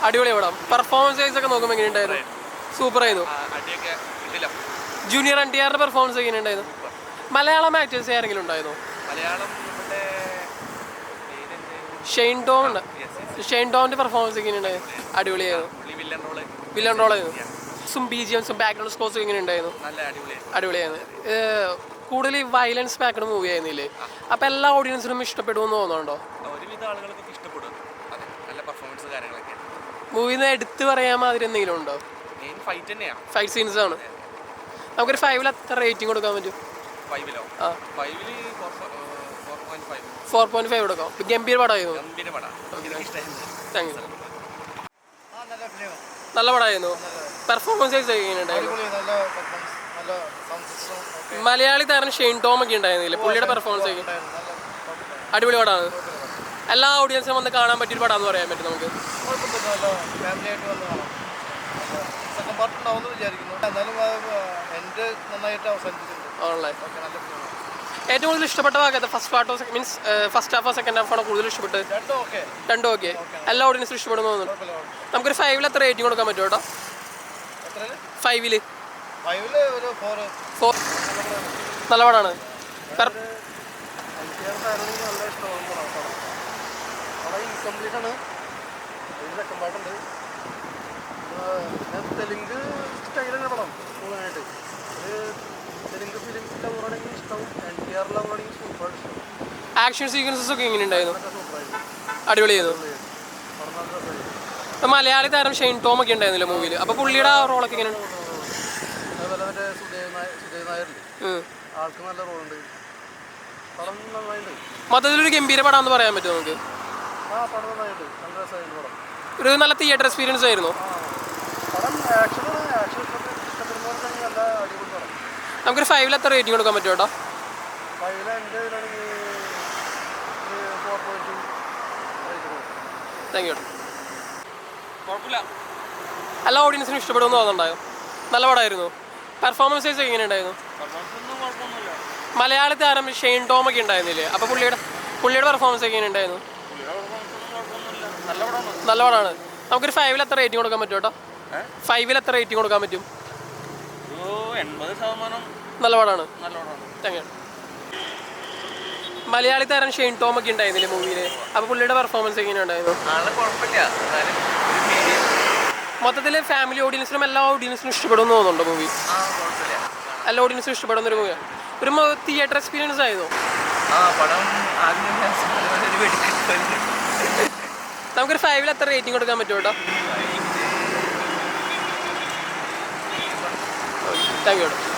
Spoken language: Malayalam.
അടിപൊളി പടം. പെർഫോമൻസ് വൈസ് ഒക്കെ നോക്കുമ്പോൾ എങ്ങനെയുണ്ടായിരുന്നു? സൂപ്പർ ആയിരുന്നു. ജൂനിയർ NTR പെർഫോമൻസ് എങ്ങനെയുണ്ടായിരുന്നു? മലയാളം ആക്ടേഴ്സ് ആരെങ്കിലും ഉണ്ടായിരുന്നു? ഷെയ്ൻ ടോമിന്റെ പെർഫോമൻസ് എങ്ങനെയുണ്ടായിരുന്നു? അടിപൊളിയായിരുന്നു. വില്ലൻ റോളായിരുന്നു. BGMസും ബാക്ക്ഗ്രൗണ്ട് സ്കോർസും എങ്ങനെയുണ്ടായിരുന്നു? അടിപൊളിയായിരുന്നു. കൂടുതൽ വയലൻസ് പാക്കഡ് മൂവി ആയിരുന്നില്ലേ? അപ്പൊ എല്ലാ ഓഡിയൻസിനും ഇഷ്ടപ്പെടുമെന്ന് തോന്നുന്നുണ്ടോ? മൂവിന്ന് എടുത്ത് പറയാൻ മാതിരി എന്തെങ്കിലും ഉണ്ടോ? ഫൈറ്റ് സീൻസ് ആണ്. നമുക്കൊരു 5 എത്ര റേറ്റിംഗ് കൊടുക്കാൻ പറ്റും? 4.5 കൊടുക്കാം. ഗംഭീര പടമായിരുന്നു. നല്ല പടമായിരുന്നു. പെർഫോമൻസ് എങ്ങനെയുണ്ടായിരുന്നു? മലയാളി താരം ഷെയ്ൻ ടോം ഒക്കെ ഉണ്ടായിരുന്നില്ലേ? പുള്ളിയുടെ പെർഫോമൻസ് അടിപൊളി പടമാണ്. എല്ലാ ഓഡിയൻസിനും വന്ന് കാണാൻ പറ്റിയൊരു പടമാണെന്ന് പറയാൻ പറ്റും നമുക്ക്. ഏറ്റവും കൂടുതൽ ഇഷ്ടപ്പെട്ട ഭാഗത്ത് ഫസ്റ്റ് ഹാഫോ സെക്കൻഡ് ഹാഫാണോ കൂടുതൽ ഇഷ്ടപ്പെട്ടത്? രണ്ടും ഓക്കെ. എല്ലാ ഓഡിയൻസിനും ഇഷ്ടപ്പെടുന്നു തോന്നുന്നു. നമുക്കൊരു 5 എത്ര റേറ്റിംഗ് കൊടുക്കാൻ പറ്റും കേട്ടോ? 5 നല്ല പടമാണ്. തെലുങ്ക് സ്റ്റൈലാണ് പടം. തെലുങ്ക് ഫിലിംസിന്റെ ഊറാണെങ്കിൽ ഇഷ്ടം, NTR ഊറാണെങ്കിൽ സൂപ്പർ ഇഷ്ടം. ആക്ഷൻ സീക്വൻസസ് ഒക്കെ എങ്ങനെയുണ്ടായിരുന്നു? അടിപൊളിയായിരുന്നു. മലയാളി താരം ഷെയ്ൻ ടോം ഒക്കെ ഉണ്ടായിരുന്നില്ല മൂവിയിൽ. അപ്പൊ പുള്ളിയുടെ റോളൊക്കെ എങ്ങനെയാണ്? അതുപോലെ മറ്റേ സുജയ് നായരില്ലേ, ആൾക്ക് നല്ല റോളുണ്ട്. പടം നന്നായിട്ടുണ്ട്. മൊത്തത്തിലൊരു ഗംഭീര പടാന്ന് പറയാൻ പറ്റും നമുക്ക്. പടം നന്നായിട്ട് നല്ല രസമായിട്ട് പടം. ഒരു നല്ല തിയേറ്റർ എക്സ്പീരിയൻസ് ആയിരുന്നു. പടം ആക്ഷൻ ഇഷ്ടപ്പെടുന്നവർക്കാണെങ്കിൽ നല്ല അടിപൊളി പടം. നമുക്കൊരു 5 എത്ര റേറ്റിംഗ് കൊടുക്കാൻ പറ്റും കേട്ടോ? 5 എൻ്റെ ഇതിലാണെങ്കിൽ 4.2. Thank you. കുഴപ്പമില്ല. എല്ലാ ഓഡിയൻസിനും ഇഷ്ടപ്പെടുമെന്ന് തോന്നുന്നുണ്ടായോ? നല്ല പടമായിരുന്നു. പെർഫോമൻസ് വൈസ് എങ്ങനെയുണ്ടായിരുന്നു? മലയാളി താരം ഷെയ്ൻ ടോം ഒക്കെ ഉണ്ടായിരുന്നില്ലേ? അപ്പോൾ പുള്ളിയുടെ പെർഫോമൻസ് എങ്ങനെയുണ്ടായിരുന്നു? നല്ല പടമാണ്. നമുക്കൊരു 5 എത്ര റേറ്റിംഗ് കൊടുക്കാൻ പറ്റും കേട്ടോ? 5 എത്ര റേറ്റിംഗ് കൊടുക്കാൻ പറ്റും? 80%. നല്ല പടമാണ്. Thank you. മലയാളി താരം ഷെയ്ൻ ടോം ഒക്കെ ഉണ്ടായിരുന്നില്ലേ മൂവിയിൽ? അപ്പോൾ പുള്ളിയുടെ പെർഫോമൻസ് എങ്ങനെയുണ്ടായിരുന്നു? മൊത്തത്തിൽ ഫാമിലി ഓഡിയൻസിനും എല്ലാ ഓഡിയൻസിനും ഇഷ്ടപ്പെടുമെന്ന് തോന്നുന്നുണ്ടോ മൂവി? എല്ലാ ഓഡിയൻസിനും ഇഷ്ടപ്പെടുന്ന ഒരു മൂവിയാണ്. ഒരു തിയേറ്റർ എക്സ്പീരിയൻസ് ആയിരുന്നു. നമുക്കൊരു 5 എത്ര റേറ്റിംഗ് കൊടുക്കാൻ പറ്റും കേട്ടോ? Thank you.